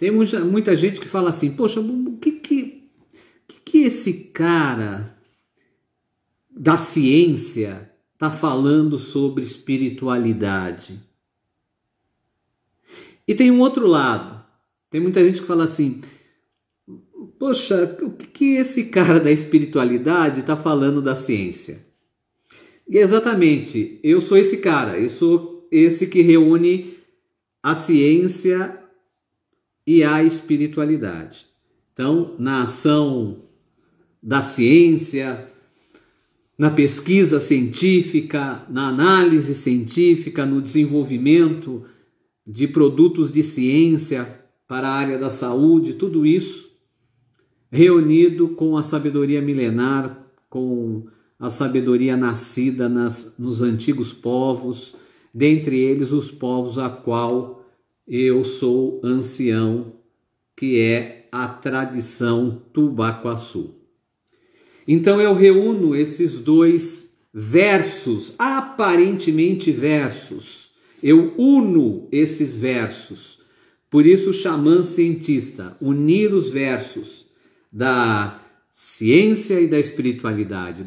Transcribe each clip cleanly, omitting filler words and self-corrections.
Tem muita gente que fala assim, poxa, o que esse cara da ciência está falando sobre espiritualidade? E tem um outro lado. Tem muita gente que fala assim, poxa, o que esse cara da espiritualidade está falando da ciência? E exatamente, eu sou esse cara, eu sou esse que reúne a ciência e a espiritualidade. Então, na ação da ciência, na pesquisa científica, na análise científica, no desenvolvimento de produtos de ciência para a área da saúde, tudo isso reunido com a sabedoria milenar, com a sabedoria nascida nos antigos povos, dentre eles os povos a qual eu sou ancião, que é a tradição Tubacuaçu. Então eu reúno esses dois versos, aparentemente versos. Eu uno esses versos. Por isso o xamã cientista, unir os versos da ciência e da espiritualidade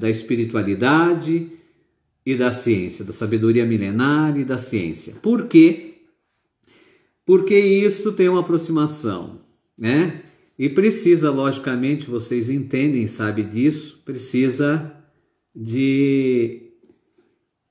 e da ciência, da sabedoria milenar e da ciência. Por quê? Porque isto tem uma aproximação, né? E precisa, logicamente, vocês entendem, sabem disso, precisa de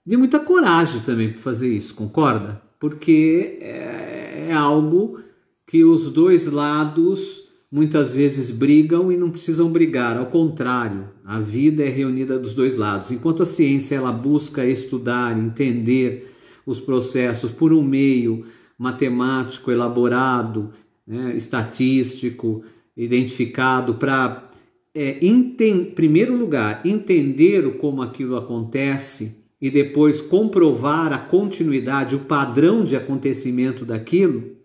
muita coragem também para fazer isso, concorda? Porque é algo que os dois lados muitas vezes brigam e não precisam brigar, ao contrário, a vida é reunida dos dois lados. Enquanto a ciência ela busca estudar, entender os processos por um meio matemático elaborado, né, estatístico, identificado para, em primeiro lugar, entender como aquilo acontece e depois comprovar a continuidade, o padrão de acontecimento daquilo.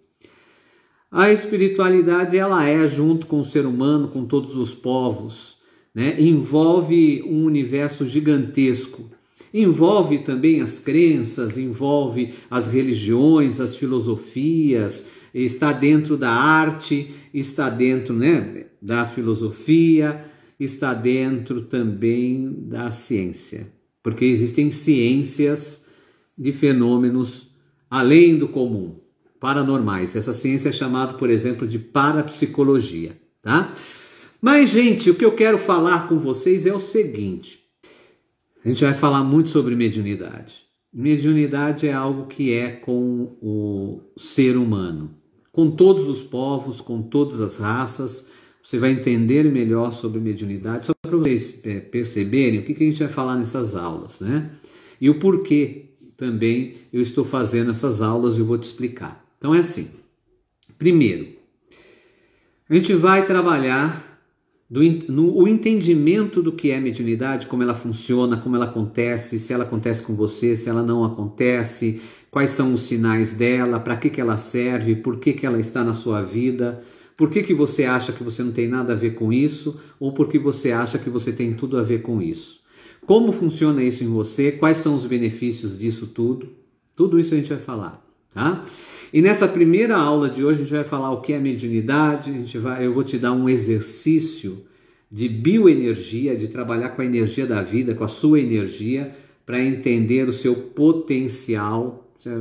A espiritualidade ela é, junto com o ser humano, com todos os povos, né, envolve um universo gigantesco. Envolve também as crenças, envolve as religiões, as filosofias, está dentro da arte, está dentro, né, da filosofia, está dentro também da ciência. Porque existem ciências de fenômenos além do comum, paranormais. Essa ciência é chamada, por exemplo, de parapsicologia, tá? Mas, gente, o que eu quero falar com vocês é o seguinte. A gente vai falar muito sobre mediunidade. Mediunidade é algo que é com o ser humano, com todos os povos, com todas as raças. Você vai entender melhor sobre mediunidade, só para vocês perceberem o que a gente vai falar nessas aulas, né? E o porquê também eu estou fazendo essas aulas e eu vou te explicar. Então é assim. Primeiro, a gente vai trabalhar o entendimento do que é mediunidade, como ela funciona, como ela acontece, se ela acontece com você, se ela não acontece, quais são os sinais dela, para que ela serve, por que ela está na sua vida, por que você acha que você não tem nada a ver com isso, ou por que você acha que você tem tudo a ver com isso. Como funciona isso em você, quais são os benefícios disso tudo isso a gente vai falar, tá? E nessa primeira aula de hoje a gente vai falar o que é mediunidade, eu vou te dar um exercício de bioenergia, de trabalhar com a energia da vida, com a sua energia, para entender o seu potencial, isso é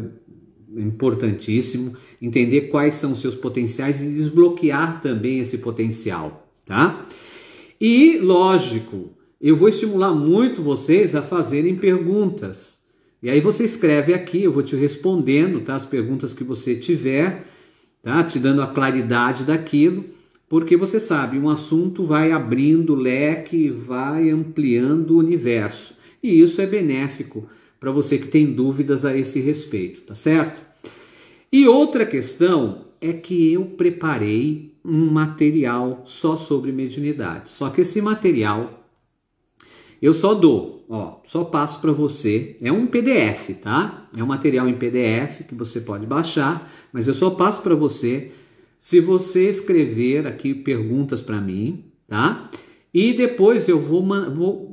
importantíssimo, entender quais são os seus potenciais e desbloquear também esse potencial, tá? E, lógico, eu vou estimular muito vocês a fazerem perguntas. E aí você escreve aqui, eu vou te respondendo, tá? As perguntas que você tiver, tá? Te dando a claridade daquilo, porque você sabe, um assunto vai abrindo o leque, vai ampliando o universo. E isso é benéfico para você que tem dúvidas a esse respeito, tá certo? E outra questão é que eu preparei um material só sobre mediunidade. Só que esse material eu só dou, só passo para você, é um PDF, tá? É um material em PDF que você pode baixar, mas eu só passo para você se você escrever aqui perguntas para mim, tá? E depois eu vou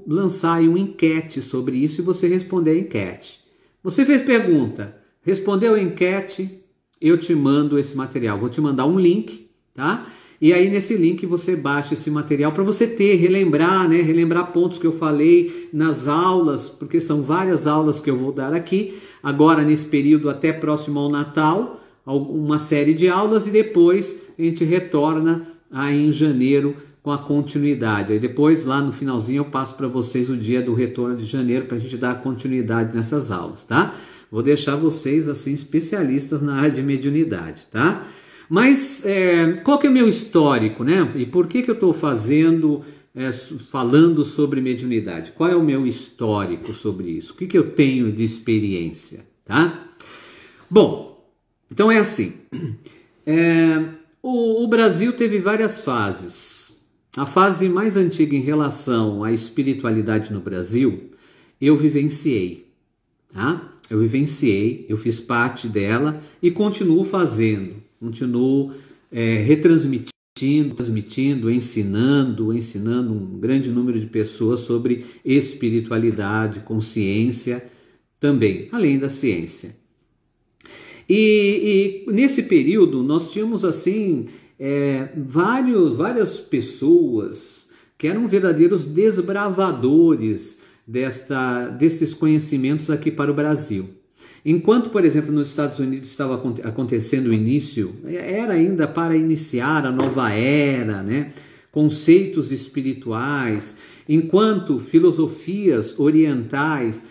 lançar aí uma enquete sobre isso e você responder a enquete. Você fez pergunta, respondeu a enquete, eu te mando esse material. Vou te mandar um link, tá? E aí nesse link você baixa esse material para você relembrar, né? Relembrar pontos que eu falei nas aulas, porque são várias aulas que eu vou dar aqui, agora nesse período até próximo ao Natal, uma série de aulas, e depois a gente retorna aí em janeiro com a continuidade. Aí depois, lá no finalzinho, eu passo para vocês o dia do retorno de janeiro para a gente dar continuidade nessas aulas, tá? Vou deixar vocês, assim, especialistas na área de mediunidade, tá? Mas qual que é o meu histórico, né? E por que eu estou falando sobre mediunidade? Qual é o meu histórico sobre isso? O que eu tenho de experiência, tá? Bom, então é assim. O Brasil teve várias fases. A fase mais antiga em relação à espiritualidade no Brasil, eu vivenciei, tá? Eu fiz parte dela e continuo fazendo. Continuo transmitindo, ensinando um grande número de pessoas sobre espiritualidade, consciência também, além da ciência. E nesse período nós tínhamos assim várias pessoas que eram verdadeiros desbravadores desses conhecimentos aqui para o Brasil. Enquanto, por exemplo, nos Estados Unidos estava acontecendo o início, era ainda para iniciar a nova era, né? Conceitos espirituais, enquanto filosofias orientais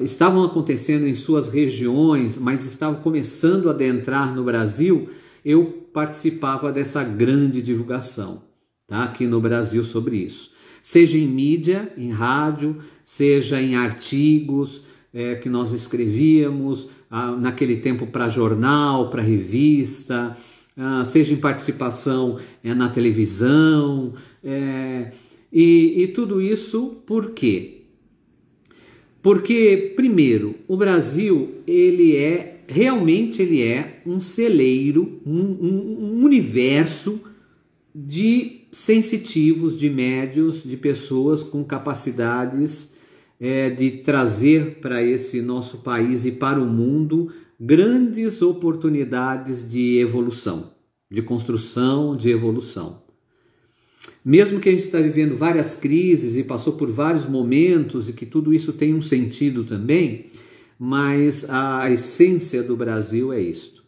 estavam acontecendo em suas regiões, mas estavam começando a adentrar no Brasil, eu participava dessa grande divulgação, tá? Aqui no Brasil sobre isso. Seja em mídia, em rádio, seja em artigos que nós escrevíamos, naquele tempo para jornal, para revista, seja em participação na televisão, e tudo isso por quê? Porque, primeiro, o Brasil realmente um celeiro, um universo de sensitivos, de médios, de pessoas com capacidades de trazer para esse nosso país e para o mundo grandes oportunidades de evolução, de construção, de evolução. Mesmo que a gente está vivendo várias crises e passou por vários momentos e que tudo isso tem um sentido também, mas a essência do Brasil é isto.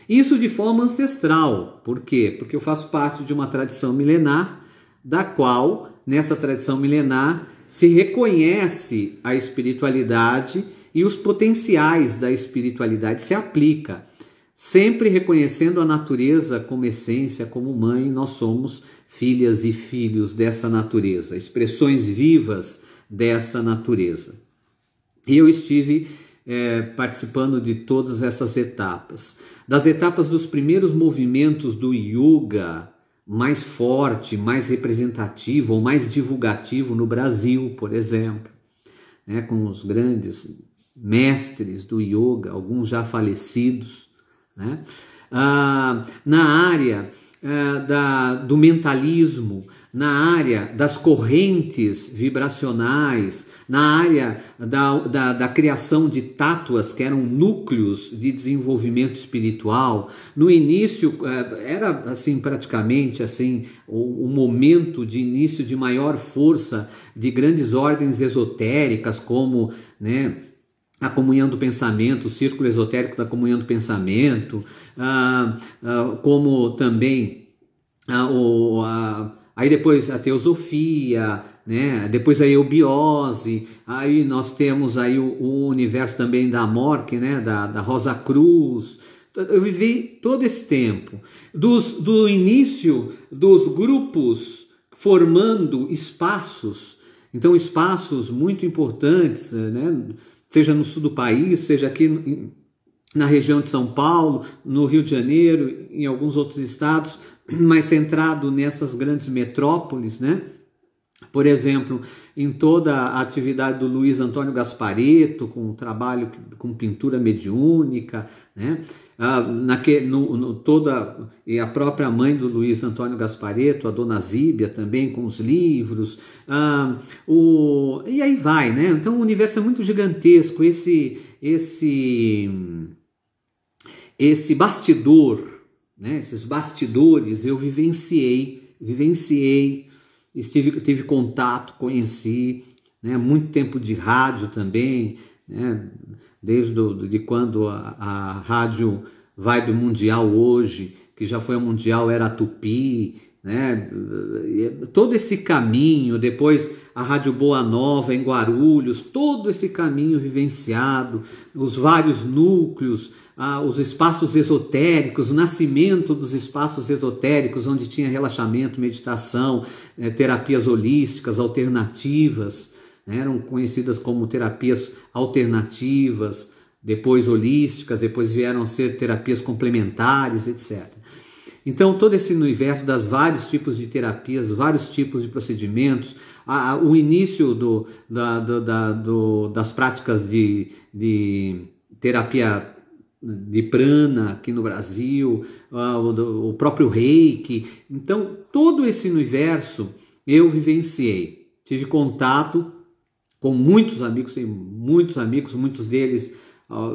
Isso de forma ancestral. Por quê? Porque eu faço parte de uma tradição milenar, da qual, nessa tradição milenar, se reconhece a espiritualidade e os potenciais da espiritualidade se aplica, sempre reconhecendo a natureza como essência, como mãe. Nós somos filhas e filhos dessa natureza, expressões vivas dessa natureza. E eu estive participando de todas essas etapas, das etapas dos primeiros movimentos do yoga, mais forte, mais representativo ou mais divulgativo no Brasil, por exemplo, né, com os grandes mestres do yoga, alguns já falecidos, né? Na área do mentalismo, na área das correntes vibracionais, na área da criação de tátuas, que eram núcleos de desenvolvimento espiritual. No início era assim, praticamente assim, o momento de início de maior força de grandes ordens esotéricas, como, né, a comunhão do pensamento, o círculo esotérico da comunhão do pensamento, como também aí depois a teosofia, né? Depois a eubiose, aí nós temos aí o universo também da Mork, né? da Rosa Cruz. Eu vivi todo esse tempo, do início dos grupos formando espaços, então espaços muito importantes, né? Seja no sul do país, seja aqui na região de São Paulo, no Rio de Janeiro, em alguns outros estados, mais centrado nessas grandes metrópoles, né? Por exemplo, em toda a atividade do Luiz Antônio Gasparetto, com o trabalho com pintura mediúnica, né? E a própria mãe do Luiz Antônio Gasparetto, a Dona Zíbia, também com os livros, e aí vai, né? Então o universo é muito gigantesco, esse bastidor né? Esses bastidores eu vivenciei, tive contato, conheci, né? Muito tempo de rádio também, né? De quando a rádio Vibe Mundial hoje, que já foi a Mundial, era a Tupi, né? Todo esse caminho, depois a Rádio Boa Nova em Guarulhos, todo esse caminho vivenciado, os vários núcleos, os espaços esotéricos, o nascimento dos espaços esotéricos, onde tinha relaxamento, meditação, terapias holísticas, alternativas, né? Eram conhecidas como terapias alternativas, depois holísticas, depois vieram a ser terapias complementares, etc. Então, todo esse universo das vários tipos de terapias, vários tipos de procedimentos, o início das práticas de terapia de prana aqui no Brasil, o próprio Reiki. Então, todo esse universo eu vivenciei. Tive contato com muitos amigos, tenho muitos amigos, muitos deles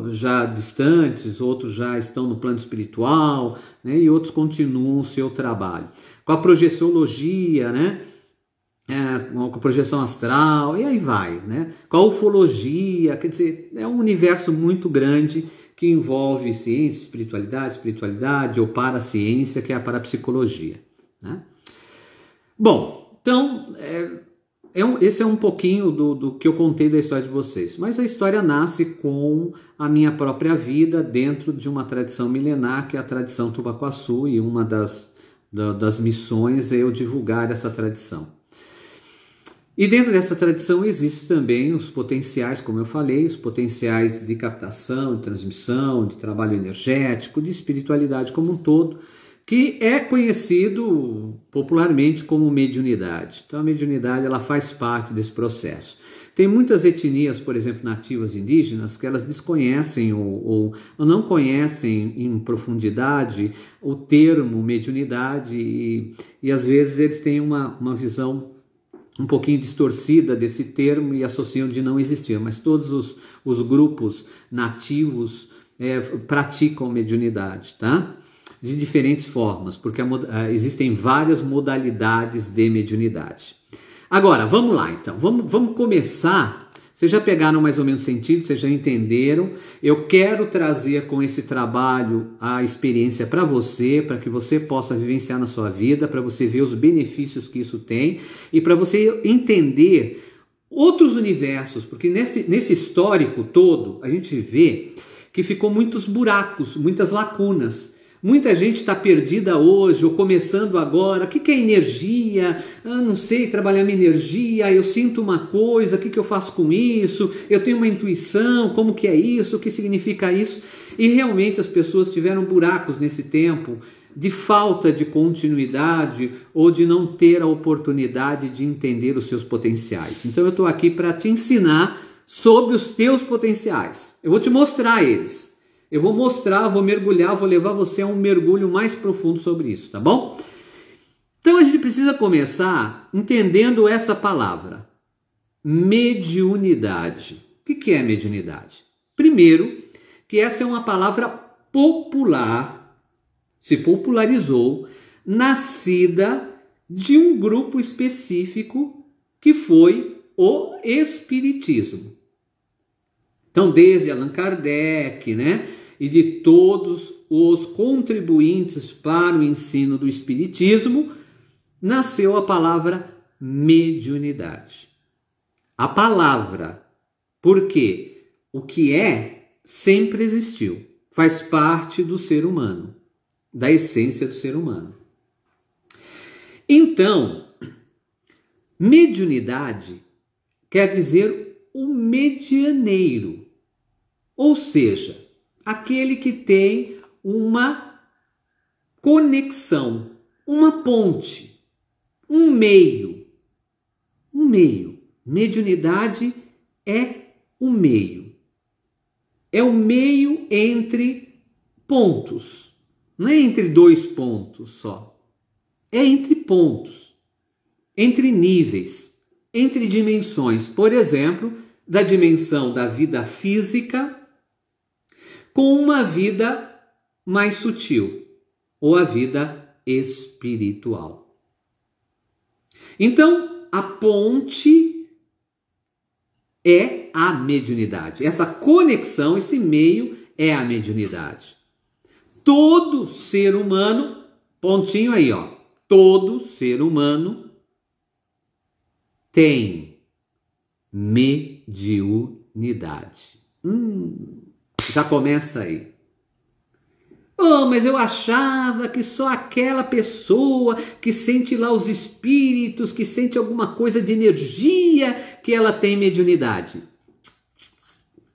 já distantes, outros já estão no plano espiritual, né, e outros continuam o seu trabalho. Com a projeciologia, né, com a projeção astral, e aí vai, né, com a ufologia, quer dizer, é um universo muito grande que envolve ciência, espiritualidade ou paraciência, que é a parapsicologia, né? Bom, então, esse é um pouquinho do que eu contei da história de vocês, mas a história nasce com a minha própria vida dentro de uma tradição milenar, que é a tradição Tubaguaçu, e uma das missões é eu divulgar essa tradição. E dentro dessa tradição existem também os potenciais, como eu falei, os potenciais de captação, de transmissão, de trabalho energético, de espiritualidade como um todo, que é conhecido popularmente como mediunidade. Então a mediunidade ela faz parte desse processo. Tem muitas etnias, por exemplo, nativas indígenas, que elas desconhecem ou não conhecem em profundidade o termo mediunidade e às vezes eles têm uma visão um pouquinho distorcida desse termo e associam de não existir, mas todos os grupos nativos praticam mediunidade, tá? De diferentes formas, porque existem várias modalidades de mediunidade. Agora, vamos lá então, vamos começar. Vocês já pegaram mais ou menos o sentido, vocês já entenderam. Eu quero trazer com esse trabalho a experiência para você, para que você possa vivenciar na sua vida, para você ver os benefícios que isso tem e para você entender outros universos, porque nesse histórico todo a gente vê que ficou muitos buracos, muitas lacunas. Muita gente está perdida hoje ou começando agora. O que é energia? Não sei trabalhar minha energia, eu sinto uma coisa, o que eu faço com isso? Eu tenho uma intuição, como que é isso? O que significa isso? E realmente as pessoas tiveram buracos nesse tempo de falta de continuidade ou de não ter a oportunidade de entender os seus potenciais. Então eu estou aqui para te ensinar sobre os teus potenciais. Eu vou te mostrar eles. Eu vou mostrar, vou mergulhar, vou levar você a um mergulho mais profundo sobre isso, tá bom? Então a gente precisa começar entendendo essa palavra, mediunidade. O que é mediunidade? Primeiro, que essa é uma palavra popular, se popularizou, nascida de um grupo específico que foi o Espiritismo. Então, desde Allan Kardec, né, e de todos os contribuintes para o ensino do Espiritismo, nasceu a palavra mediunidade. A palavra, porque o que sempre existiu, faz parte do ser humano, da essência do ser humano. Então, mediunidade quer dizer o medianeiro, ou seja, aquele que tem uma conexão, uma ponte, um meio. Mediunidade é o meio. É o meio entre pontos. Não é entre dois pontos só. É entre pontos, entre níveis, entre dimensões. Por exemplo, da dimensão da vida física com uma vida mais sutil. ou a vida espiritual. Então, a ponte é a mediunidade. Essa conexão, esse meio é a mediunidade. Todo ser humano, pontinho aí, ó, todo ser humano tem mediunidade. Já começa aí. Oh, mas eu achava que só aquela pessoa que sente lá os espíritos, que sente alguma coisa de energia, que ela tem mediunidade.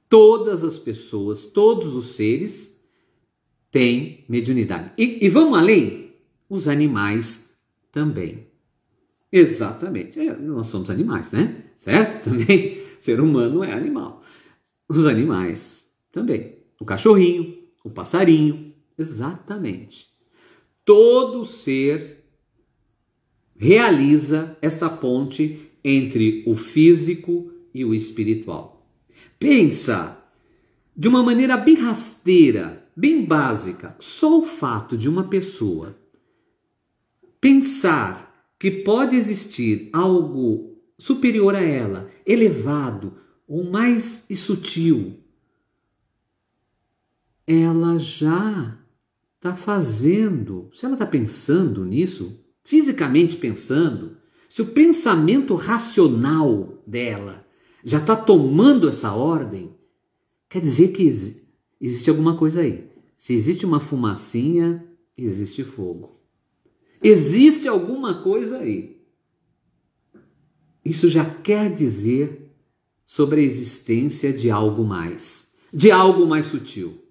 Todas as pessoas, todos os seres têm mediunidade. E vamos além? Os animais também. Exatamente. Nós somos animais, né? Certo? Também. Ser humano é animal. Os animais também. O cachorrinho, o passarinho. Exatamente. Todo ser realiza esta ponte entre o físico e o espiritual. Pensa de uma maneira bem rasteira, bem básica, só o fato de uma pessoa pensar que pode existir algo superior a ela, elevado ou mais sutil, ela já está fazendo, se ela está pensando nisso, fisicamente pensando, se o pensamento racional dela já está tomando essa ordem, quer dizer que existe alguma coisa aí. Se existe uma fumacinha, existe fogo. Existe alguma coisa aí. Isso já quer dizer sobre a existência de algo mais sutil,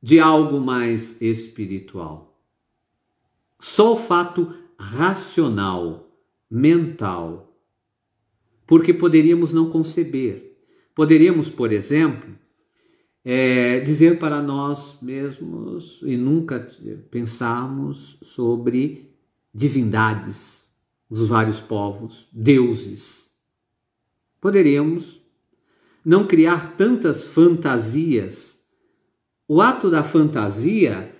de algo mais espiritual. Só o fato racional, mental, porque poderíamos não conceber. Poderíamos, por exemplo, dizer para nós mesmos e nunca pensarmos sobre divindades dos vários povos, deuses. Poderíamos não criar tantas fantasias. O ato da fantasia,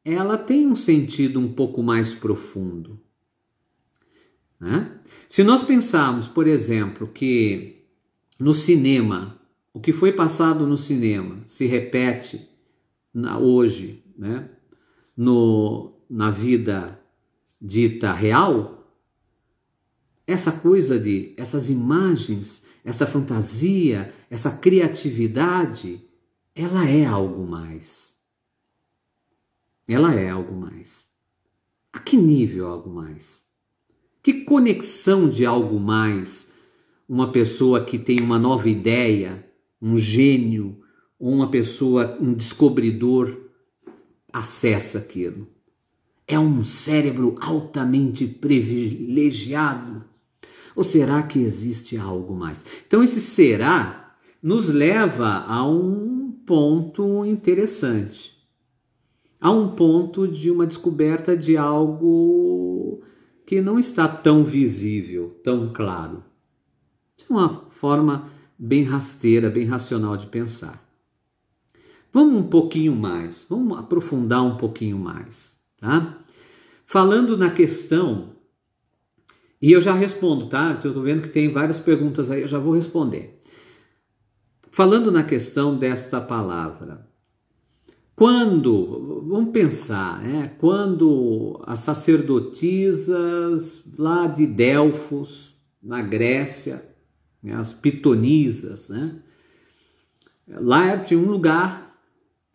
ela tem um sentido um pouco mais profundo, né? Se nós pensarmos, por exemplo, que no cinema, o que foi passado no cinema se repete hoje, né? Na vida dita real, essas imagens, essa fantasia, essa criatividade, ela é algo mais. Ela é algo mais. A que nível algo mais? Que conexão de algo mais uma pessoa que tem uma nova ideia, um gênio, ou uma pessoa, um descobridor, acessa aquilo? É um cérebro altamente privilegiado? Ou será que existe algo mais? Então esse será nos leva a um ponto interessante, a um ponto de uma descoberta de algo que não está tão visível, tão claro. Isso é uma forma bem rasteira, bem racional de pensar. Vamos um pouquinho mais, vamos aprofundar um pouquinho mais, tá? Falando na questão, e eu já respondo, tá? Eu estou vendo que tem várias perguntas aí, eu já vou responder. Falando na questão desta palavra, vamos pensar, quando as sacerdotisas lá de Delfos, na Grécia, né, as pitonisas, né, lá tinha um lugar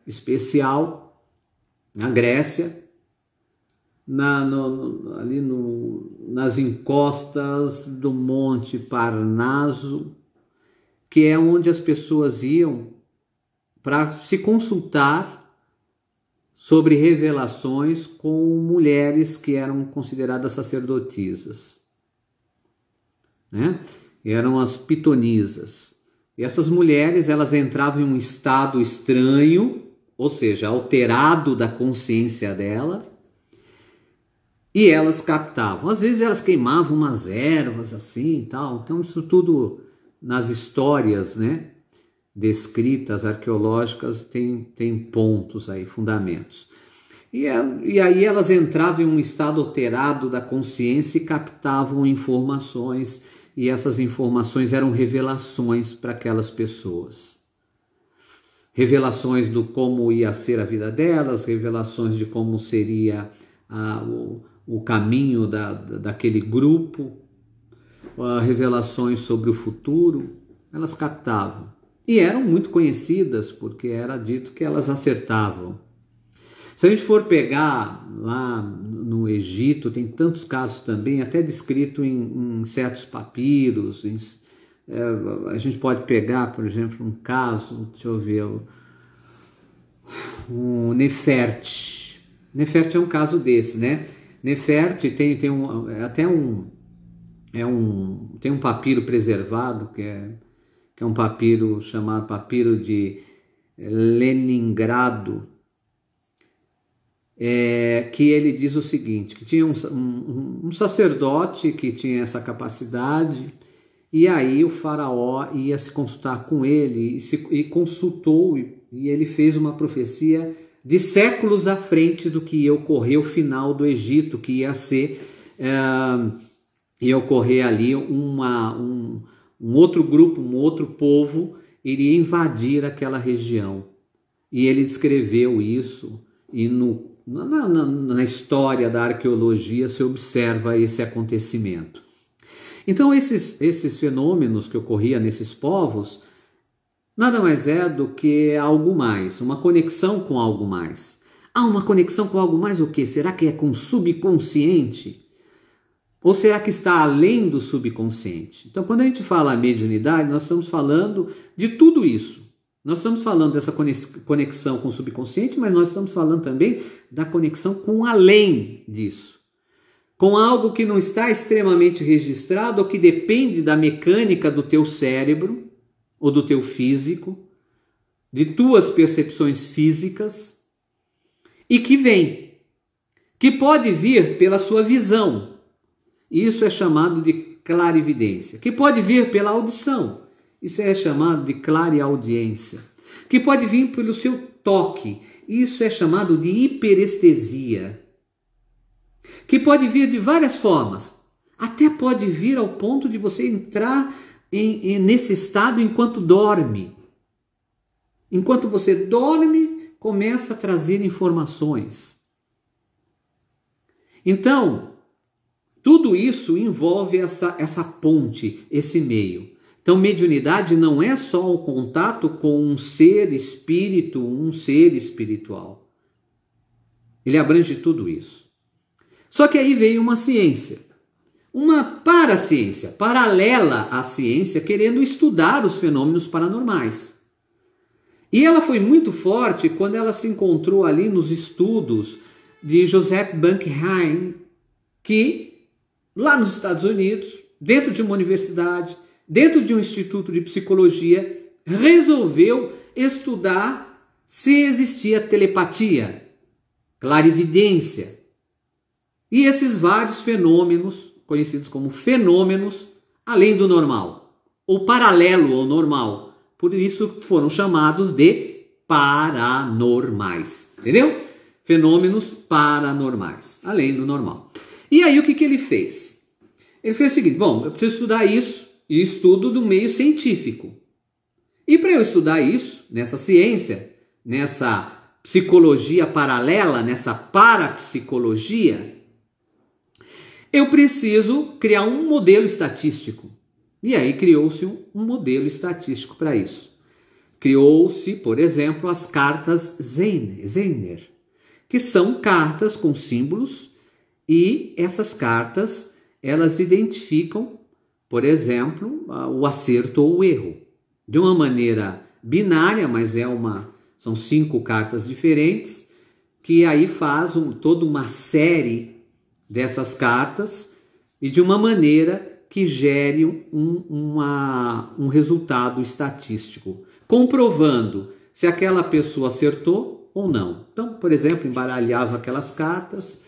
especial na Grécia, ali nas encostas do Monte Parnaso, que é onde as pessoas iam para se consultar sobre revelações com mulheres que eram consideradas sacerdotisas, né? Eram as pitonisas. E essas mulheres, elas entravam em um estado estranho, ou seja, alterado da consciência delas, e elas captavam. Às vezes elas queimavam umas ervas assim e tal. Então isso tudo nas histórias, né, descritas, arqueológicas, tem pontos aí, fundamentos. E aí elas entravam em um estado alterado da consciência e captavam informações, e essas informações eram revelações para aquelas pessoas. Revelações do como ia ser a vida delas, revelações de como seria o caminho daquele grupo, revelações sobre o futuro, elas captavam. E eram muito conhecidas, porque era dito que elas acertavam. Se a gente for pegar lá no Egito, tem tantos casos também, até descrito em certos papiros. A gente pode pegar, por exemplo, um caso, deixa eu ver, o Neferte. Neferte é um caso desse, né? Neferte tem um papiro preservado, que é um papiro chamado papiro de Leningrado, que ele diz o seguinte, que tinha um sacerdote que tinha essa capacidade, e aí o faraó ia se consultar com ele, e consultou, e ele fez uma profecia de séculos à frente do que ia ocorrer o final do Egito, que ia ocorrer ali um outro grupo, um outro povo, iria invadir aquela região. E ele descreveu isso, e na história da arqueologia se observa esse acontecimento. Então esses fenômenos que ocorriam nesses povos nada mais é do que algo mais, uma conexão com algo mais. Uma conexão com algo mais o quê? Será que é com o subconsciente? Ou será que está além do subconsciente? Então, quando a gente fala mediunidade, nós estamos falando de tudo isso. Nós estamos falando dessa conexão com o subconsciente, mas nós estamos falando também da conexão com além disso. Com algo que não está extremamente registrado ou que depende da mecânica do teu cérebro ou do teu físico, de tuas percepções físicas, e que pode vir pela sua visão. Isso é chamado de clarividência. Que pode vir pela audição. Isso é chamado de clareaudiência. Que pode vir pelo seu toque. Isso é chamado de hiperestesia. Que pode vir de várias formas. Até pode vir ao ponto de você entrar nesse estado enquanto dorme. Enquanto você dorme, começa a trazer informações. Então, tudo isso envolve essa ponte, esse meio. Então, mediunidade não é só o contato com um ser espírito, um ser espiritual. Ele abrange tudo isso. Só que aí veio uma ciência, uma paraciência, paralela à ciência, querendo estudar os fenômenos paranormais. E ela foi muito forte quando ela se encontrou ali nos estudos de Joseph Bunkheim, que lá nos Estados Unidos, dentro de uma universidade, dentro de um instituto de psicologia, resolveu estudar se existia telepatia, clarividência e esses vários fenômenos, conhecidos como fenômenos além do normal, ou paralelo ao normal. Por isso foram chamados de paranormais, entendeu? Fenômenos paranormais, além do normal. E aí o que ele fez? Ele fez o seguinte, bom, eu preciso estudar isso, e estudo do meio científico. E para eu estudar isso, nessa ciência, nessa psicologia paralela, nessa parapsicologia, eu preciso criar um modelo estatístico. E aí criou-se um modelo estatístico para isso. Criou-se, por exemplo, as cartas Zener, que são cartas com símbolos, e essas cartas, elas identificam, por exemplo, o acerto ou o erro. De uma maneira binária, mas são 5 cartas diferentes, que aí faz toda uma série dessas cartas e de uma maneira que gere um resultado estatístico, comprovando se aquela pessoa acertou ou não. Então, por exemplo, embaralhava aquelas cartas,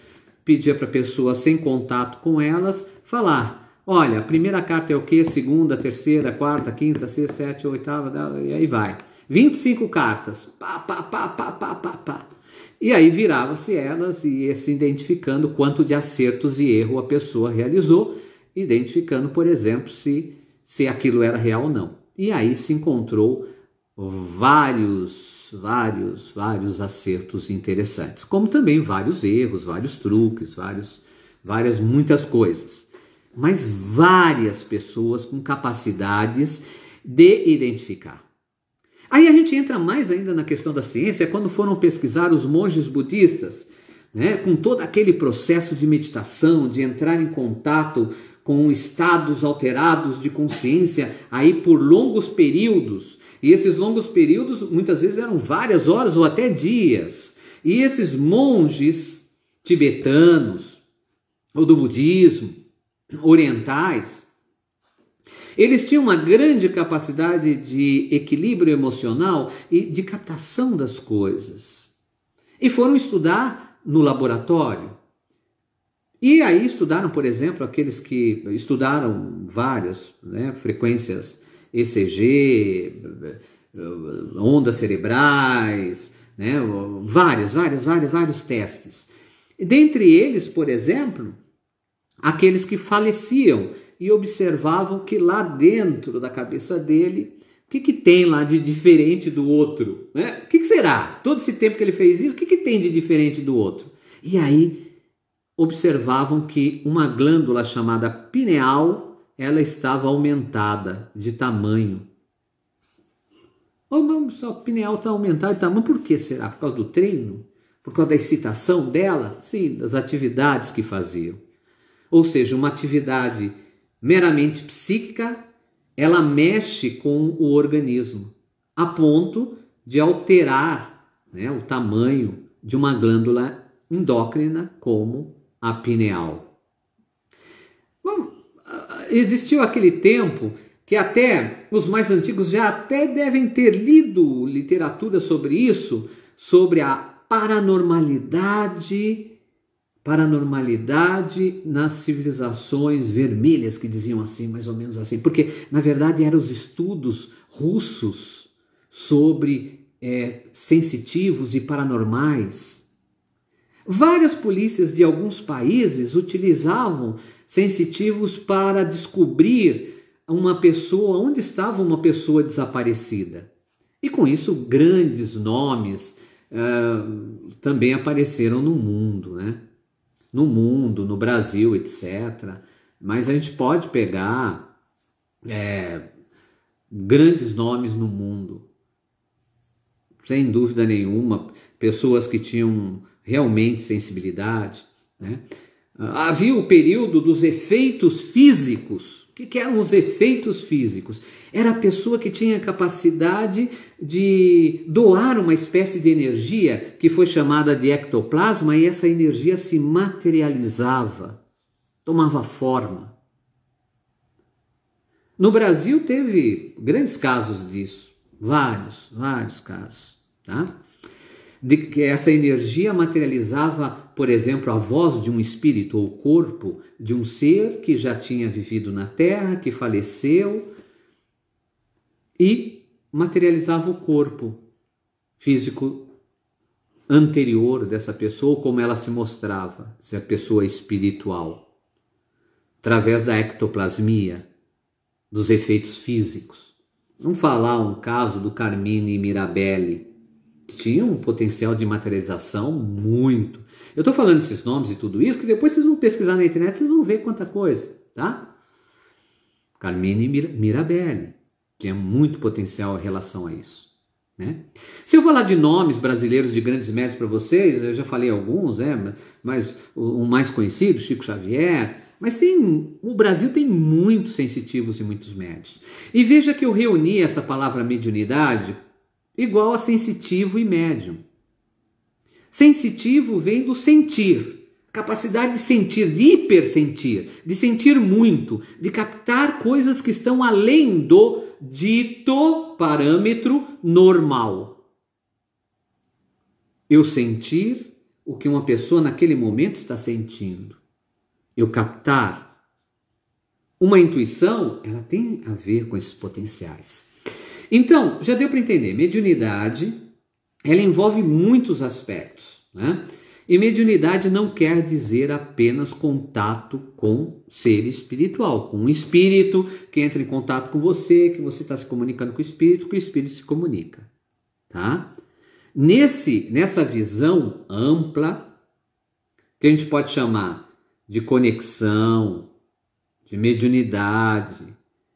pedia para a pessoa sem contato com elas falar: olha, a primeira carta é o quê? Segunda, terceira, quarta, quinta, sexta, sétima, oitava, e aí vai. 25 cartas. Pá, pá, pá, pá, pá, pá, pá. E aí virava-se elas e ia se identificando quanto de acertos e erro a pessoa realizou, identificando, por exemplo, se aquilo era real ou não. E aí se encontrou vários acertos interessantes, como também vários erros, vários truques, muitas coisas. Mas várias pessoas com capacidades de identificar. Aí a gente entra mais ainda na questão da ciência, é quando foram pesquisar os monges budistas, né, com todo aquele processo de meditação, de entrar em contato com estados alterados de consciência, aí por longos períodos, e esses longos períodos muitas vezes eram várias horas ou até dias, e esses monges tibetanos, ou do budismo, orientais, eles tinham uma grande capacidade de equilíbrio emocional e de captação das coisas. E foram estudar no laboratório. E aí estudaram, por exemplo, aqueles que estudaram várias, né, frequências ECG, ondas cerebrais, né, vários testes. E dentre eles, por exemplo, aqueles que faleciam e observavam que lá dentro da cabeça dele, o que tem lá de diferente do outro? Né? O que será? Todo esse tempo que ele fez isso, o que tem de diferente do outro? E aí observavam que uma glândula chamada pineal, ela estava aumentada de tamanho. Só o pineal está aumentado de tamanho, por que será? Por causa do treino? Por causa da excitação dela? Sim, das atividades que faziam. Ou seja, uma atividade meramente psíquica, ela mexe com o organismo, a ponto de alterar, né, o tamanho de uma glândula endócrina como a pineal. Bom, existiu aquele tempo que até os mais antigos já até devem ter lido literatura sobre isso, sobre a paranormalidade nas civilizações vermelhas, que diziam assim, mais ou menos assim, porque na verdade eram os estudos russos sobre sensitivos e paranormais. Várias polícias de alguns países utilizavam sensitivos para descobrir onde estava uma pessoa desaparecida. E com isso grandes nomes também apareceram no mundo, né? No Brasil, etc. Mas a gente pode pegar grandes nomes no mundo, sem dúvida nenhuma, pessoas que tinham realmente sensibilidade, né? Havia o período dos efeitos físicos. O que eram os efeitos físicos? Era a pessoa que tinha a capacidade de doar uma espécie de energia que foi chamada de ectoplasma, e essa energia se materializava, tomava forma. No Brasil teve grandes casos disso, vários casos, tá? De que essa energia materializava, por exemplo, a voz de um espírito ou corpo de um ser que já tinha vivido na Terra, que faleceu, e materializava o corpo físico anterior dessa pessoa, como ela se mostrava, se a pessoa espiritual, através da ectoplasmia, dos efeitos físicos. Vamos falar um caso do Carmine Mirabelli, que tinha um potencial de materialização muito. Eu estou falando esses nomes e tudo isso, que depois vocês vão pesquisar na internet, vocês vão ver quanta coisa, tá? Carmine Mirabelli tinha muito potencial em relação a isso, né? Se eu falar de nomes brasileiros de grandes médicos para vocês, eu já falei alguns, né? Mas o mais conhecido, Chico Xavier, mas o Brasil tem muitos sensitivos e muitos médios. E veja que eu reuni essa palavra mediunidade igual a sensitivo e médium. Sensitivo vem do sentir, capacidade de sentir, de hipersentir, de sentir muito, de captar coisas que estão além do dito parâmetro normal. Eu sentir o que uma pessoa naquele momento está sentindo. Eu captar. Uma intuição, ela tem a ver com esses potenciais. Então, já deu para entender, mediunidade ela envolve muitos aspectos, né? E mediunidade não quer dizer apenas contato com ser espiritual, com um espírito que entra em contato com você, que você está se comunicando com o espírito se comunica, tá? Nessa visão ampla, que a gente pode chamar de conexão, de mediunidade,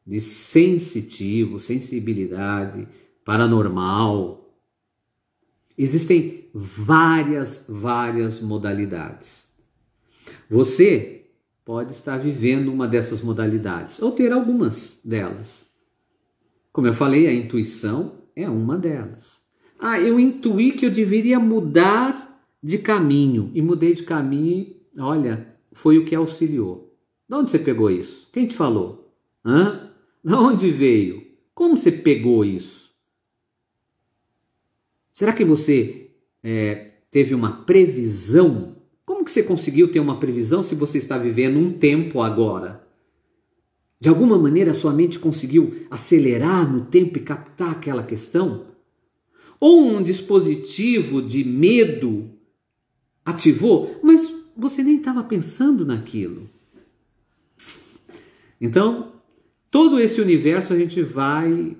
de sensitivo, sensibilidade, paranormal, existem várias modalidades. Você pode estar vivendo uma dessas modalidades, ou ter algumas delas. Como eu falei, a intuição é uma delas. Eu intuí que eu deveria mudar de caminho, e mudei de caminho e, olha, foi o que auxiliou. De onde você pegou isso? Quem te falou? De onde veio? Como você pegou isso? Será que você teve uma previsão? Como que você conseguiu ter uma previsão se você está vivendo um tempo agora? De alguma maneira a sua mente conseguiu acelerar no tempo e captar aquela questão? Ou um dispositivo de medo ativou, mas você nem estava pensando naquilo. Então, todo esse universo a gente vai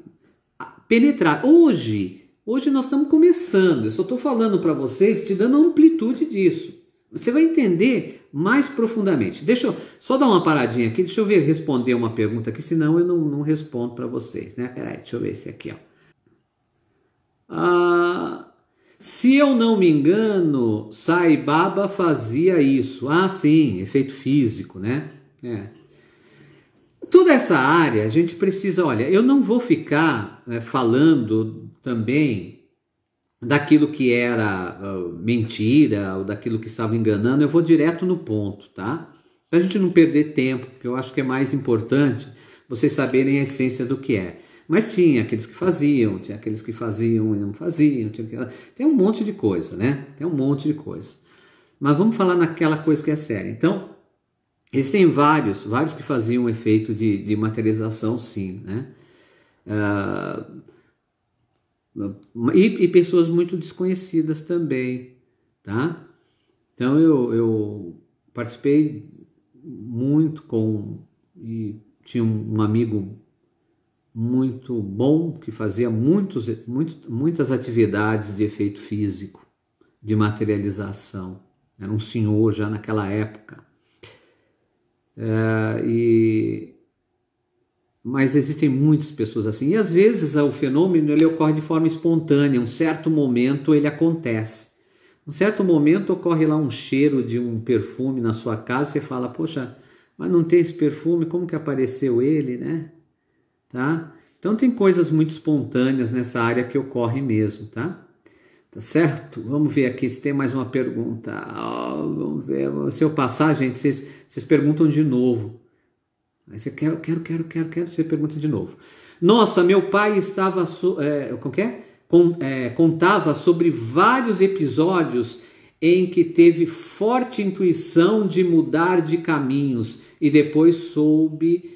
penetrar. Hoje nós estamos começando, eu só estou falando para vocês, te dando a amplitude disso. Você vai entender mais profundamente. Deixa eu só dar uma paradinha aqui, deixa eu responder uma pergunta aqui, senão eu não respondo para vocês, né? Peraí, deixa eu ver esse aqui, ó. Se eu não me engano, Sai Baba fazia isso. Sim, efeito físico, né? Toda essa área a gente precisa, olha, eu não vou ficar falando também daquilo que era mentira ou daquilo que estava enganando, eu vou direto no ponto, tá? Pra gente não perder tempo, porque eu acho que é mais importante vocês saberem a essência do que é. Mas tinha aqueles que faziam, tinha aqueles que faziam e não faziam, tem um monte de coisa, né? Tem um monte de coisa. Mas vamos falar naquela coisa que é séria. Então, existem vários que faziam um efeito de materialização, sim, né? E pessoas muito desconhecidas também, tá? Então eu participei muito e tinha um amigo muito bom que fazia muitas atividades de efeito físico, de materialização. Era um senhor já naquela época. Mas existem muitas pessoas assim. E às vezes o fenômeno ele ocorre de forma espontânea. Um certo momento ele acontece. Um certo momento ocorre lá um cheiro de um perfume na sua casa. Você fala, poxa, mas não tem esse perfume, como que apareceu ele, né? Tá? Então tem coisas muito espontâneas nessa área que ocorre mesmo, tá? Tá certo? Vamos ver aqui se tem mais uma pergunta. Vamos ver. Se eu passar, gente, vocês perguntam de novo. Aí você quero, você pergunta de novo. Nossa, meu pai estava... contava sobre vários episódios em que teve forte intuição de mudar de caminhos e depois soube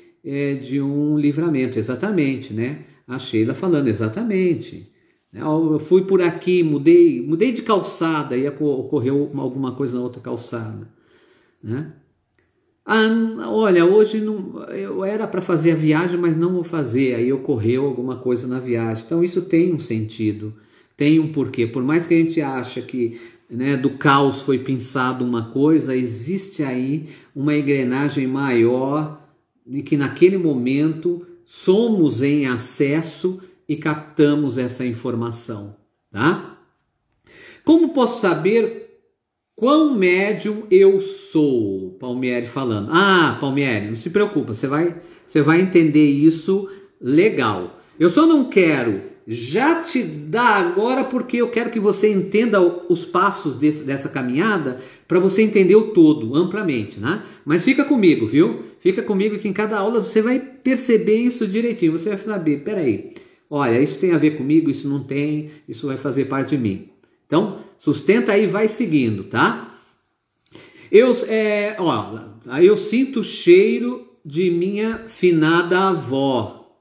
de um livramento. Exatamente, né? A Sheila falando, exatamente. Eu fui por aqui, mudei de calçada e ocorreu alguma coisa na outra calçada, né? Olha, hoje eu era para fazer a viagem, mas não vou fazer, aí ocorreu alguma coisa na viagem. Então isso tem um sentido, tem um porquê. Por mais que a gente ache que, né, do caos foi pensado uma coisa, existe aí uma engrenagem maior e que naquele momento somos em acesso e captamos essa informação, tá? Como posso saber quão médium eu sou? Palmieri falando. Palmieri, não se preocupa, você vai entender isso legal. Eu só não quero já te dar agora porque eu quero que você entenda os passos dessa caminhada para você entender o todo, amplamente, né? Mas fica comigo, viu? Fica comigo que em cada aula você vai perceber isso direitinho. Você vai saber, peraí, olha, isso tem a ver comigo, isso não tem, isso vai fazer parte de mim. Então, sustenta aí, vai seguindo, tá? Eu sinto o cheiro de minha finada avó,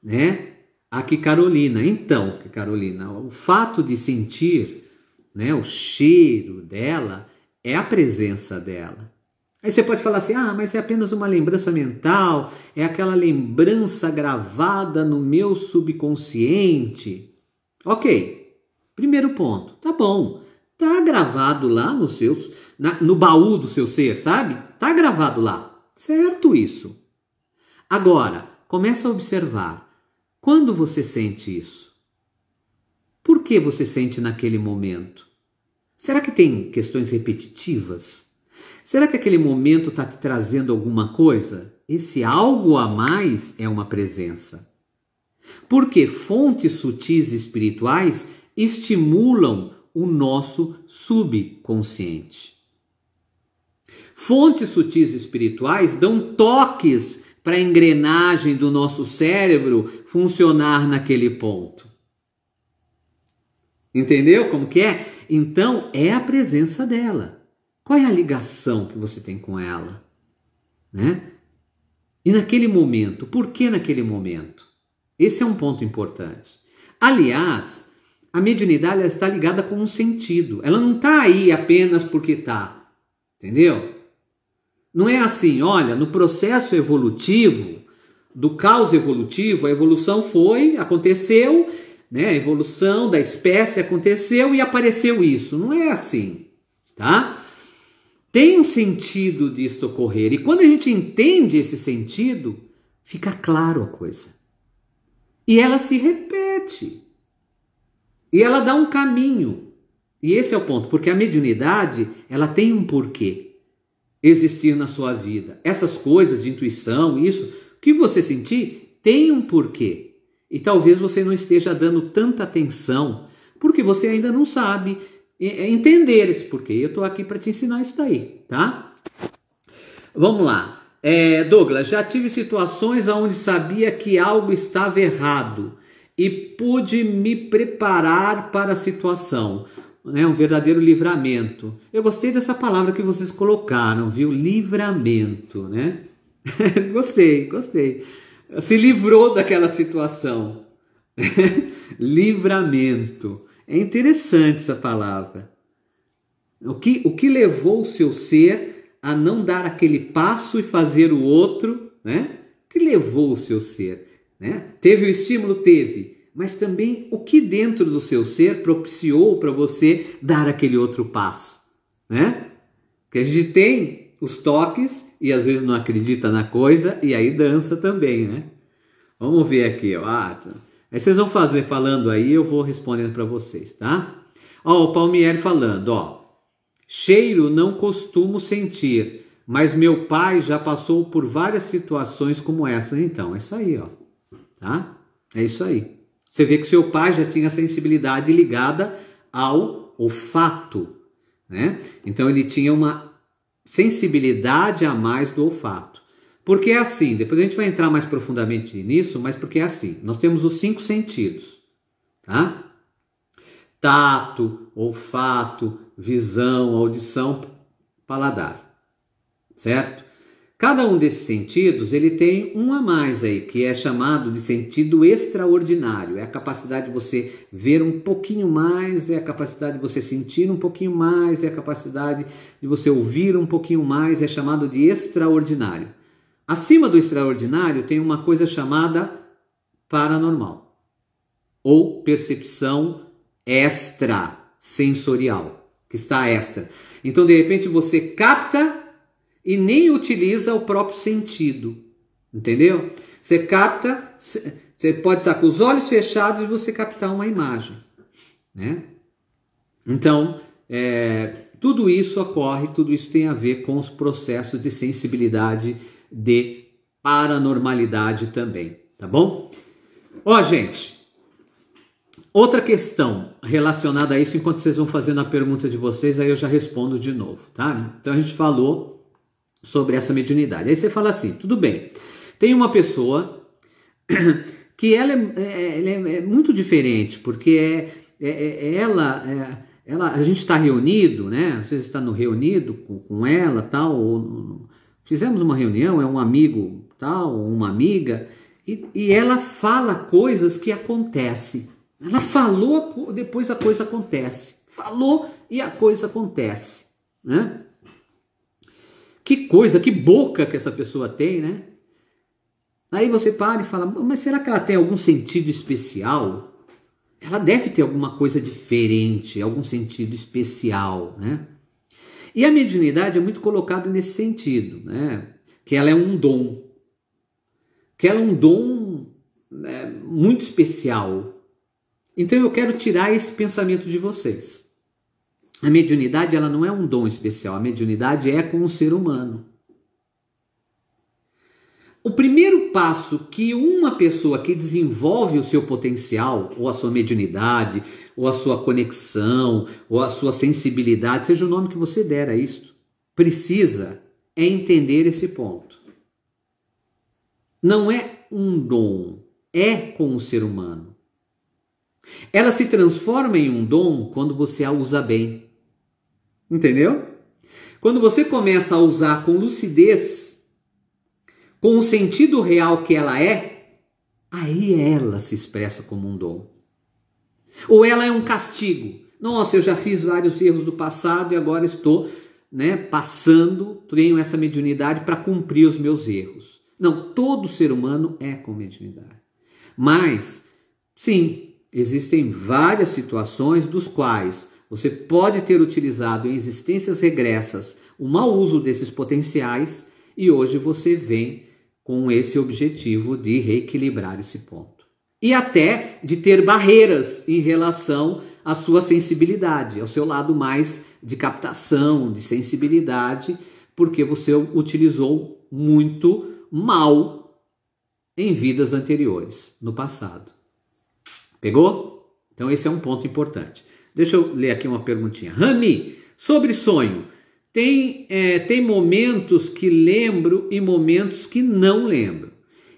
né? Aqui, Carolina. Então, Carolina, o fato de sentir, né, o cheiro dela é a presença dela. Aí você pode falar assim, mas é apenas uma lembrança mental, é aquela lembrança gravada no meu subconsciente. Ok, primeiro ponto, tá bom, tá gravado lá no baú do seu ser, sabe? Tá gravado lá, certo isso. Agora, começa a observar, quando você sente isso? Por que você sente naquele momento? Será que tem questões repetitivas? Será que aquele momento está te trazendo alguma coisa? Esse algo a mais é uma presença. Porque fontes sutis espirituais estimulam o nosso subconsciente. Fontes sutis espirituais dão toques para a engrenagem do nosso cérebro funcionar naquele ponto. Entendeu como que é? Então, é a presença dela. Qual é a ligação que você tem com ela? Né? E naquele momento, por que naquele momento? Esse é um ponto importante. Aliás, a mediunidade ela está ligada com um sentido. Ela não está aí apenas porque está. Entendeu? Não é assim, olha, no processo evolutivo, do caos evolutivo, a evolução aconteceu, né? A evolução da espécie aconteceu e apareceu isso. Não é assim, tá? Tem um sentido disto ocorrer. E quando a gente entende esse sentido, fica claro a coisa. E ela se repete. E ela dá um caminho. E esse é o ponto. Porque a mediunidade, ela tem um porquê existir na sua vida. Essas coisas de intuição, isso, o que você sentir, tem um porquê. E talvez você não esteja dando tanta atenção, porque você ainda não sabe entender esse porquê. Eu estou aqui para te ensinar isso daí, tá? Vamos lá. Douglas, já tive situações onde sabia que algo estava errado e pude me preparar para a situação. Né? Um verdadeiro livramento. Eu gostei dessa palavra que vocês colocaram, viu? Livramento, né? Gostei. Se livrou daquela situação. Livramento. É interessante essa palavra. O que levou o seu ser a não dar aquele passo e fazer o outro, né? O que levou o seu ser? Né? Teve o estímulo? Teve. Mas também o que dentro do seu ser propiciou para você dar aquele outro passo? Né? Porque a gente tem os toques e às vezes não acredita na coisa e aí dança também, né? Vamos ver aqui, ó. Aí vocês vão falando aí, eu vou respondendo para vocês, tá? Ó, o Palmieri falando, ó. Cheiro não costumo sentir, mas meu pai já passou por várias situações como essa. Então, é isso aí, ó. Tá? É isso aí. Você vê que seu pai já tinha sensibilidade ligada ao olfato, né? Então, ele tinha uma sensibilidade a mais do olfato. Porque é assim, depois a gente vai entrar mais profundamente nisso, mas porque é assim, nós temos os 5 sentidos, tá? Tato, olfato, visão, audição, paladar, certo? Cada um desses sentidos, ele tem um a mais aí, que é chamado de sentido extraordinário. É a capacidade de você ver um pouquinho mais, é a capacidade de você sentir um pouquinho mais, é a capacidade de você ouvir um pouquinho mais, é chamado de extraordinário. Acima do extraordinário tem uma coisa chamada paranormal, ou percepção extrasensorial, que está extra. Então, de repente, você capta e nem utiliza o próprio sentido, entendeu? Você capta, você pode estar com os olhos fechados e você captar uma imagem, né? Então, tudo isso ocorre, tudo isso tem a ver com os processos de sensibilidade, de paranormalidade também, tá bom? Ó, gente, outra questão relacionada a isso, enquanto vocês vão fazendo a pergunta de vocês, aí eu já respondo de novo, tá? Então a gente falou sobre essa mediunidade. Aí você fala assim, tudo bem, tem uma pessoa que ela é muito diferente, porque a gente está reunido, né? Às vezes está no reunido com ela, tal, ou fizemos uma reunião, é um amigo, tal, ou uma amiga, E ela fala coisas que acontecem. Ela falou, depois a coisa acontece. Falou e a coisa acontece, né? Que coisa, que boca que essa pessoa tem, né? Aí você para e fala, mas será que ela tem algum sentido especial? Ela deve ter alguma coisa diferente, algum sentido especial, né? E a mediunidade é muito colocada nesse sentido, né? Que ela é um dom. Que ela é um dom muito especial. Então eu quero tirar esse pensamento de vocês. A mediunidade ela não é um dom especial, a mediunidade é com o ser humano. O primeiro passo que uma pessoa que desenvolve o seu potencial, ou a sua mediunidade, ou a sua conexão, ou a sua sensibilidade, seja o nome que você der a isto, precisa é entender esse ponto. Não é um dom, é com o ser humano. Ela se transforma em um dom quando você a usa bem. Entendeu? Quando você começa a usar com lucidez, com o sentido real que ela é, aí ela se expressa como um dom. Ou ela é um castigo. Nossa, eu já fiz vários erros do passado e agora estou, passando, tenho essa mediunidade para cumprir os meus erros. Não, todo ser humano é com mediunidade. Mas, sim, existem várias situações dos quais você pode ter utilizado em existências regressas o mau uso desses potenciais e hoje você vem com esse objetivo de reequilibrar esse ponto. E até de ter barreiras em relação à sua sensibilidade, ao seu lado mais de captação, de sensibilidade, porque você utilizou muito mal em vidas anteriores, no passado. Pegou? Então esse é um ponto importante. Deixa eu ler aqui uma perguntinha. Rami, sobre sonho. Tem momentos que lembro e momentos que não lembro.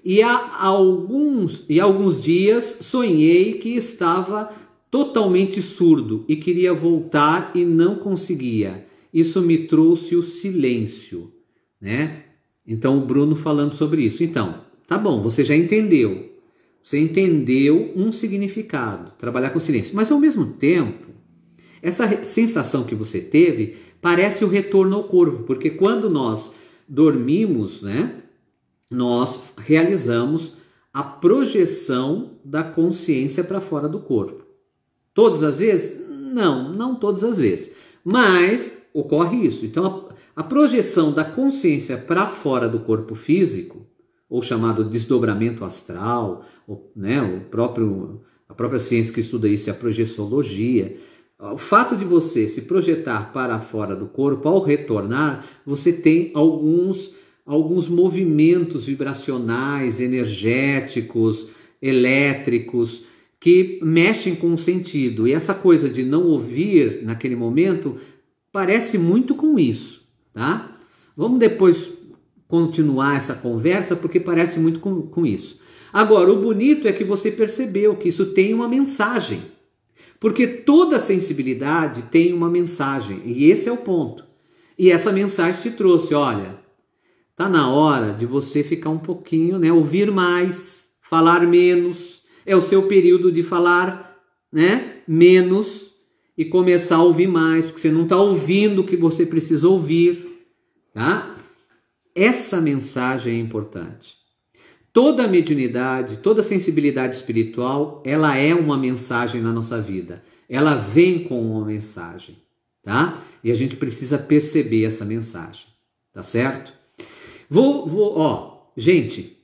E há alguns dias sonhei que estava totalmente surdo e queria voltar e não conseguia. Isso me trouxe o silêncio, né? Então o Bruno falando sobre isso. Então, tá bom, você já entendeu. Você entendeu um significado, trabalhar com silêncio. Mas ao mesmo tempo, essa sensação que você teve parece o retorno ao corpo, porque quando nós dormimos, nós realizamos a projeção da consciência para fora do corpo. Todas as vezes? Não todas as vezes. Mas ocorre isso. Então a projeção da consciência para fora do corpo físico, ou chamado desdobramento astral, a própria ciência que estuda isso é a projeciologia. O fato de você se projetar para fora do corpo, ao retornar, você tem alguns movimentos vibracionais, energéticos, elétricos, que mexem com o sentido. E essa coisa de não ouvir naquele momento parece muito com isso, tá? Vamos depois continuar essa conversa, porque parece muito com isso. Agora, o bonito é que você percebeu que isso tem uma mensagem. Porque toda sensibilidade tem uma mensagem, e esse é o ponto. E essa mensagem te trouxe, olha, tá na hora de você ficar um pouquinho, ouvir mais, falar menos, é o seu período de falar, menos e começar a ouvir mais, porque você não está ouvindo o que você precisa ouvir, tá? Essa mensagem é importante. Toda mediunidade, toda sensibilidade espiritual, ela é uma mensagem na nossa vida. Ela vem com uma mensagem, tá? E a gente precisa perceber essa mensagem, tá certo? Gente,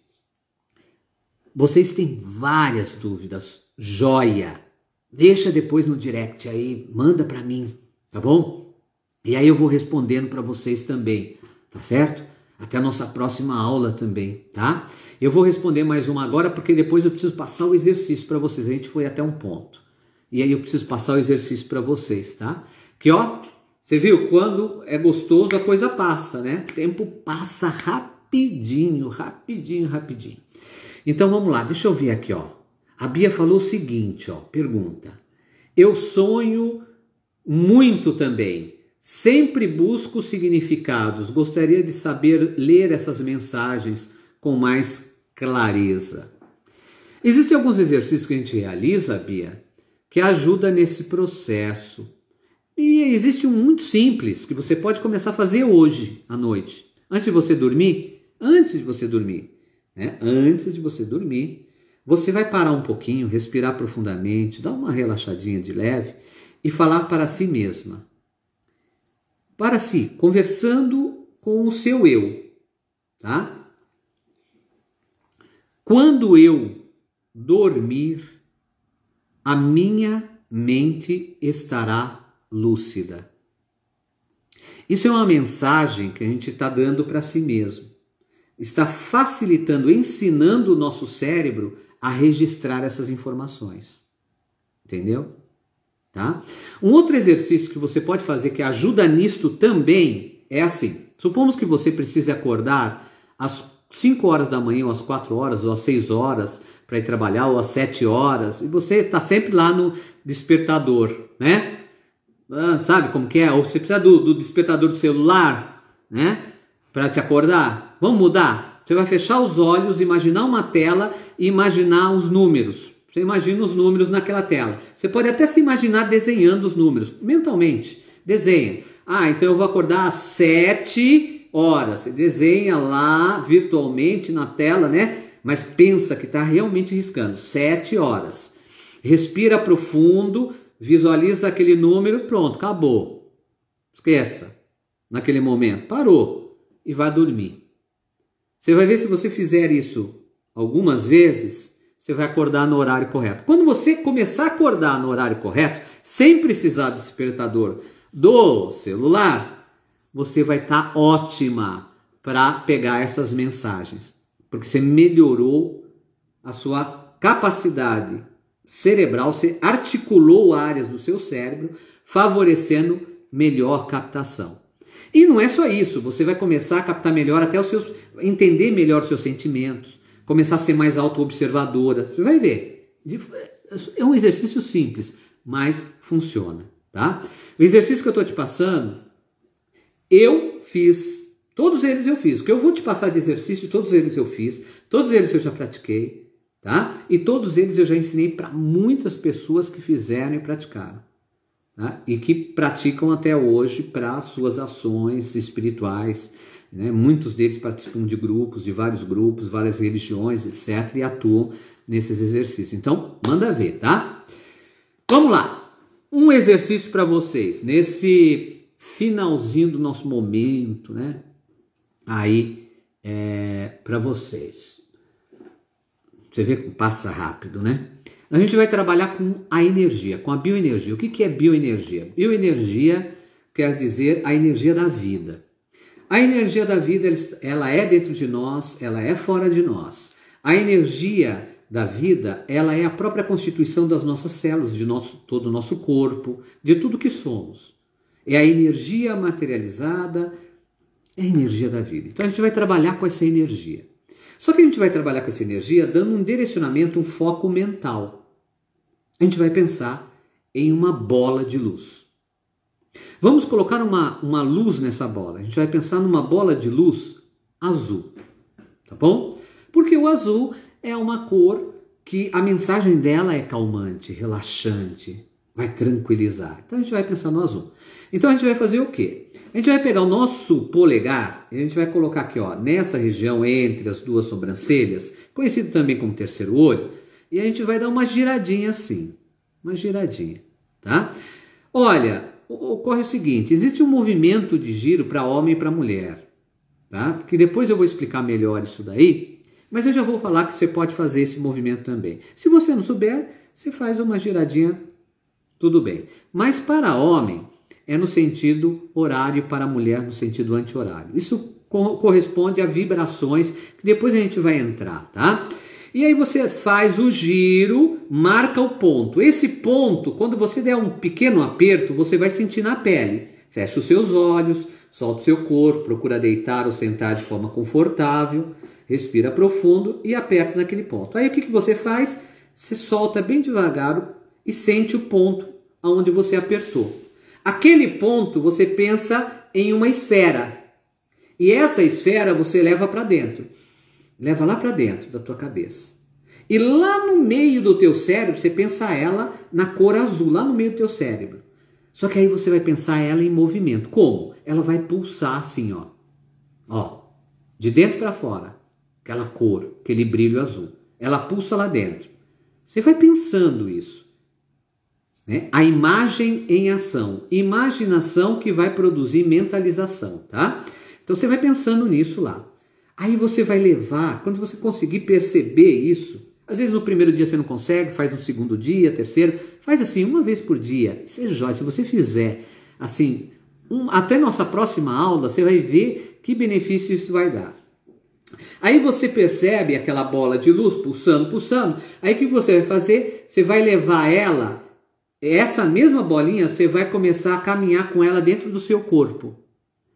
vocês têm várias dúvidas, joia. Deixa depois no direct aí, manda para mim, tá bom? E aí eu vou respondendo para vocês também, tá certo? Até a nossa próxima aula também, tá? Eu vou responder mais uma agora, porque depois eu preciso passar o exercício para vocês. A gente foi até um ponto. E aí eu preciso passar o exercício para vocês, tá? Que você viu? Quando é gostoso a coisa passa, né? O tempo passa rapidinho. Então vamos lá, deixa eu ver aqui, A Bia falou o seguinte, pergunta. Eu sonho muito também. Sempre busco significados. Gostaria de saber ler essas mensagens com mais clareza. Existem alguns exercícios que a gente realiza, Bia, que ajuda nesse processo. E existe um muito simples que você pode começar a fazer hoje à noite. Antes de você dormir, você vai parar um pouquinho, respirar profundamente, dar uma relaxadinha de leve e falar para si mesma. Para si, conversando com o seu eu, tá? Quando eu dormir, a minha mente estará lúcida. Isso é uma mensagem que a gente está dando para si mesmo. Está facilitando, ensinando o nosso cérebro a registrar essas informações. Entendeu? Tá? Um outro exercício que você pode fazer que ajuda nisto também é assim. Supomos que você precise acordar às 5 horas da manhã, ou às 4 horas, ou às 6 horas para ir trabalhar, ou às 7 horas, e você está sempre lá no despertador, né? Sabe como que é? Ou você precisa do despertador do celular, né? Para te acordar. Vamos mudar? Você vai fechar os olhos, imaginar uma tela e imaginar os números. Você imagina os números naquela tela. Você pode até se imaginar desenhando os números. Mentalmente, desenha. Então eu vou acordar às 7 horas. Você desenha lá virtualmente na tela, né? Mas pensa que está realmente riscando. 7 horas. Respira profundo, visualiza aquele número, pronto, acabou. Esqueça. Naquele momento, parou e vai dormir. Você vai ver, se você fizer isso algumas vezes, você vai acordar no horário correto. Quando você começar a acordar no horário correto, sem precisar do despertador do celular, você vai estar ótima para pegar essas mensagens. Porque você melhorou a sua capacidade cerebral, você articulou áreas do seu cérebro, favorecendo melhor captação. E não é só isso, você vai começar a captar melhor até os seus, entender melhor os seus sentimentos, começar a ser mais auto-observadora. Você vai ver. É um exercício simples, mas funciona, tá? O exercício que eu estou te passando, eu fiz. Todos eles eu fiz. O que eu vou te passar de exercício, todos eles eu fiz. Todos eles eu já pratiquei, tá? E todos eles eu já ensinei para muitas pessoas que fizeram e praticaram. Tá? E que praticam até hoje para suas ações espirituais. Né? Muitos deles participam de grupos, de vários grupos, várias religiões, etc. E atuam nesses exercícios. Então, manda ver, tá? Vamos lá. Um exercício para vocês, nesse finalzinho do nosso momento, né? Aí, para vocês. Você vê que passa rápido, né? A gente vai trabalhar com a energia, com a bioenergia. O que é bioenergia? Bioenergia quer dizer a energia da vida. A energia da vida, ela é dentro de nós, ela é fora de nós. A energia da vida, ela é a própria constituição das nossas células, de todo o nosso corpo, de tudo que somos. É a energia materializada, é a energia da vida. Então a gente vai trabalhar com essa energia. Só que a gente vai trabalhar com essa energia dando um direcionamento, um foco mental. A gente vai pensar em uma bola de luz. Vamos colocar uma luz nessa bola. A gente vai pensar numa bola de luz azul. Tá bom? Porque o azul é uma cor que a mensagem dela é calmante, relaxante, vai tranquilizar. Então a gente vai pensar no azul. Então a gente vai fazer o quê? A gente vai pegar o nosso polegar e a gente vai colocar aqui, ó, nessa região entre as duas sobrancelhas, conhecido também como terceiro olho, e a gente vai dar uma giradinha assim, uma giradinha, tá? Olha, ocorre o seguinte, existe um movimento de giro para homem e para mulher, tá? Que depois eu vou explicar melhor isso daí, mas eu já vou falar que você pode fazer esse movimento também. Se você não souber, você faz uma giradinha, tudo bem. Mas para homem é no sentido horário, para mulher no sentido anti-horário. Isso corresponde a vibrações que depois a gente vai entrar, tá? E aí você faz o giro, marca o ponto. Esse ponto, quando você der um pequeno aperto, você vai sentir na pele. Fecha os seus olhos, solta o seu corpo, procura deitar ou sentar de forma confortável, respira profundo e aperta naquele ponto. Aí o que você faz? Você solta bem devagar e sente o ponto onde você apertou. Aquele ponto você pensa em uma esfera. E essa esfera você leva para dentro. leva lá para dentro da tua cabeça. E lá no meio do teu cérebro, você pensa ela na cor azul, lá no meio do teu cérebro. Só que aí você vai pensar ela em movimento. Como? Ela vai pulsar assim, ó. Ó, de dentro para fora. Aquela cor, aquele brilho azul. Ela pulsa lá dentro. Você vai pensando isso. Né? A imagem em ação. Imaginação que vai produzir mentalização, tá? Então você vai pensando nisso lá. Aí você vai levar, quando você conseguir perceber isso, às vezes no primeiro dia você não consegue, faz no segundo dia, terceiro, faz assim uma vez por dia. Isso é jóia. Se você fizer assim, até nossa próxima aula, você vai ver que benefício isso vai dar. Aí você percebe aquela bola de luz pulsando, pulsando. Aí o que você vai fazer? Você vai levar ela, essa mesma bolinha, você vai começar a caminhar com ela dentro do seu corpo.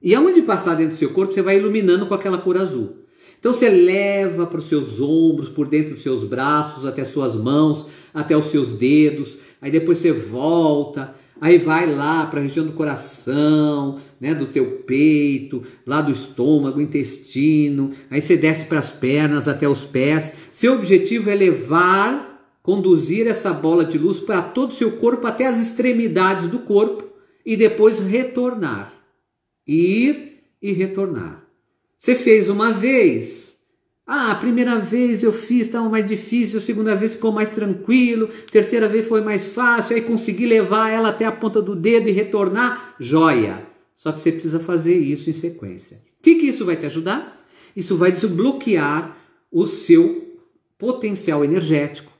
E aonde passar dentro do seu corpo, você vai iluminando com aquela cor azul. Então você leva para os seus ombros, por dentro dos seus braços, até suas mãos, até os seus dedos. Aí depois você volta, aí vai lá para a região do coração, né, do teu peito, lá do estômago, intestino. Aí você desce para as pernas, até os pés. Seu objetivo é conduzir essa bola de luz para todo o seu corpo, até as extremidades do corpo, e depois retornar. Ir e retornar. Você fez uma vez. A primeira vez eu fiz, estava mais difícil, a segunda vez ficou mais tranquilo, terceira vez foi mais fácil, aí consegui levar ela até a ponta do dedo e retornar, joia. Só que você precisa fazer isso em sequência. O que isso vai te ajudar? Isso vai desbloquear o seu potencial energético,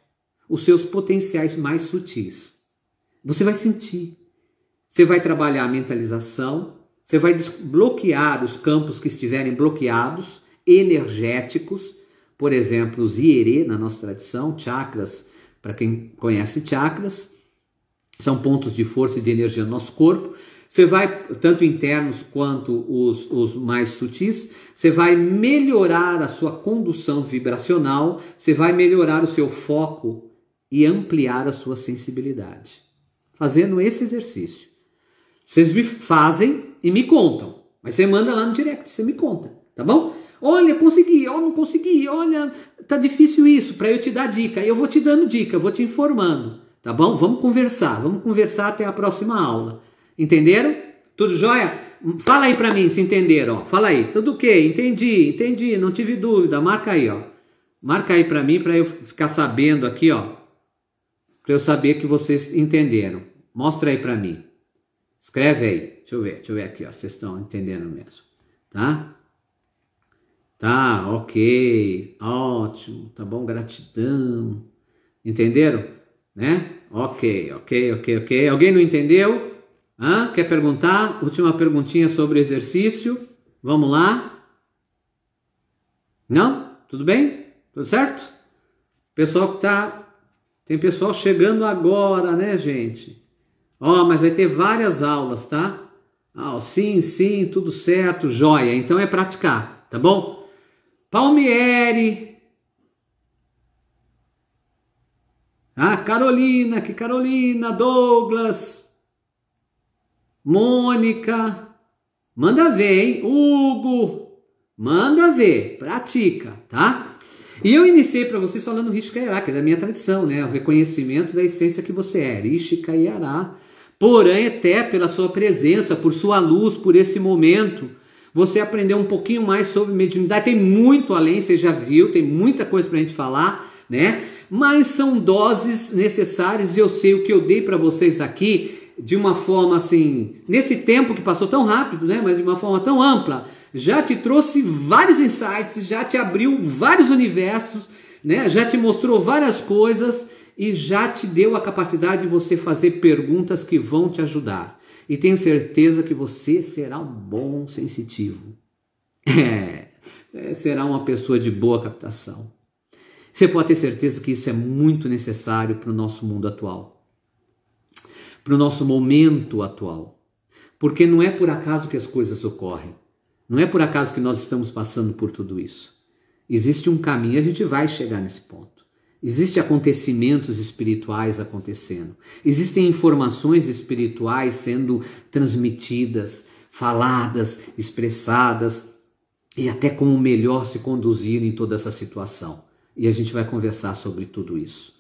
os seus potenciais mais sutis. Você vai sentir. Você vai trabalhar a mentalização, você vai desbloquear os campos que estiverem bloqueados, energéticos, por exemplo, os ierê na nossa tradição, chakras, para quem conhece chakras, são pontos de força e de energia no nosso corpo. Você vai, tanto internos quanto os mais sutis, você vai melhorar a sua condução vibracional, você vai melhorar o seu foco e ampliar a sua sensibilidade. Fazendo esse exercício. Vocês me fazem e me contam. Mas você manda lá no direct, você me conta, tá bom? Olha, consegui, não consegui, olha, tá difícil isso, para eu te dar dica. Eu vou te dando dica, eu vou te informando, tá bom? Vamos conversar até a próxima aula. Entenderam? Tudo jóia? Fala aí para mim se entenderam, ó. Fala aí, tudo ok, entendi, não tive dúvida, marca aí, ó. Marca aí para mim, para eu ficar sabendo aqui, ó. Para eu saber que vocês entenderam. Mostra aí para mim. Escreve aí. Deixa eu ver aqui, ó. Vocês estão entendendo mesmo. Tá? Tá, ok. Ótimo. Tá bom? Gratidão. Entenderam? Né? Ok. Alguém não entendeu? Quer perguntar? Última perguntinha sobre o exercício. Vamos lá? Não? Tudo bem? Tudo certo? Pessoal que tá... Tem pessoal chegando agora, né, gente? Mas vai ter várias aulas, tá? Sim, tudo certo, joia. Então é praticar, tá bom? Palmieri. Carolina, Douglas. Mônica. Manda ver, hein? Hugo. Manda ver, pratica, tá? E eu iniciei para vocês falando Rishika Yará, que é da minha tradição, né? O reconhecimento da essência que você é, Rishika Yará. Porém, até pela sua presença, por sua luz, por esse momento, você aprendeu um pouquinho mais sobre mediunidade. Tem muito além, você já viu, tem muita coisa para a gente falar, né? Mas são doses necessárias e eu sei o que eu dei para vocês aqui de uma forma assim, nesse tempo que passou tão rápido, né? Mas de uma forma tão ampla. Já te trouxe vários insights, já te abriu vários universos, né? Já te mostrou várias coisas e já te deu a capacidade de você fazer perguntas que vão te ajudar. E tenho certeza que você será um bom sensitivo. Será uma pessoa de boa captação. Você pode ter certeza que isso é muito necessário para o nosso mundo atual. Para o nosso momento atual. Porque não é por acaso que as coisas ocorrem. Não é por acaso que nós estamos passando por tudo isso. Existe um caminho, a gente vai chegar nesse ponto. Existem acontecimentos espirituais acontecendo. Existem informações espirituais sendo transmitidas, faladas, expressadas. e até como melhor se conduzir em toda essa situação. E a gente vai conversar sobre tudo isso.